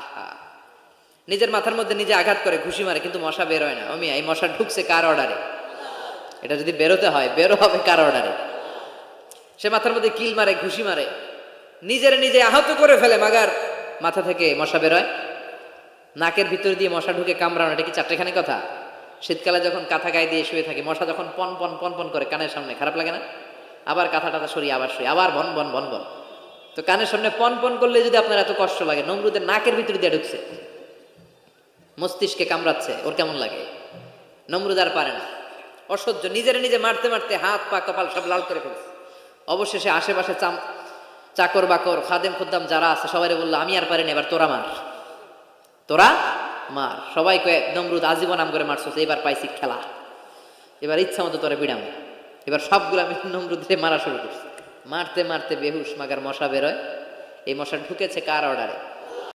আহা, নিজের মাথার মধ্যে নিজে আঘাত করে ঘুষি মারে, কিন্তু মশা বের হয় না। এই মশা ঢুকছে কার অর্ডারে? এটা যদি বেরোতে হয়, বেরো হবে কার অর্ডারে? সে মাথার মধ্যে কিল মারে, ঘুষি মারে, নিজের নিজে আহত করে ফেলে, মাগার মাথা থেকে মশা বেরোয়। নাকের ভিতর দিয়ে মশা ঢুকে কামড়ানো, এটা কি চারটেখানি কথা? শীতকালে যখন কাঁথা গায়ে দিয়ে শুয়ে থাকে, মশা যখন পন পন পন পন করে কানের সামনে, খারাপ লাগে না? আবার কাঁথা টাথা সরিয়ে আবার শুয়ে, আবার বন বন বন বন। তো কানের সামনে পন পন করলে যদি আপনার এত কষ্ট লাগে, নমরুদের নাকের ভিতর দিয়ে ঢুকছে, মস্তিষ্কে কামড়াচ্ছে, ওর কেমন লাগে? নমরুদ আর পারে না, অসহ্য, নিজের নিজে মারতে মারতে হাত পা কপাল সব লাল করে ফেলছে। অবশেষে আশেপাশে চাকর বাকর খাদেম খুদ্দাম যারা আছে সবাই বললো, আমি আর পারিনি, এবার তোরা মার, তোরা মার। সবাই কয়ে, নমরুদ আজীবন নাম করে মারছো, এবার পাইছি খেলা, এবার ইচ্ছা মতো তোরা বিড়াম। এবার সবগুলো আমি নমরুদে মারা শুরু করছি। মারতে মারতে বেহুশ, মাগার মশা বেরোয়। এই মশা ঢুকেছে কার অর্ডারে?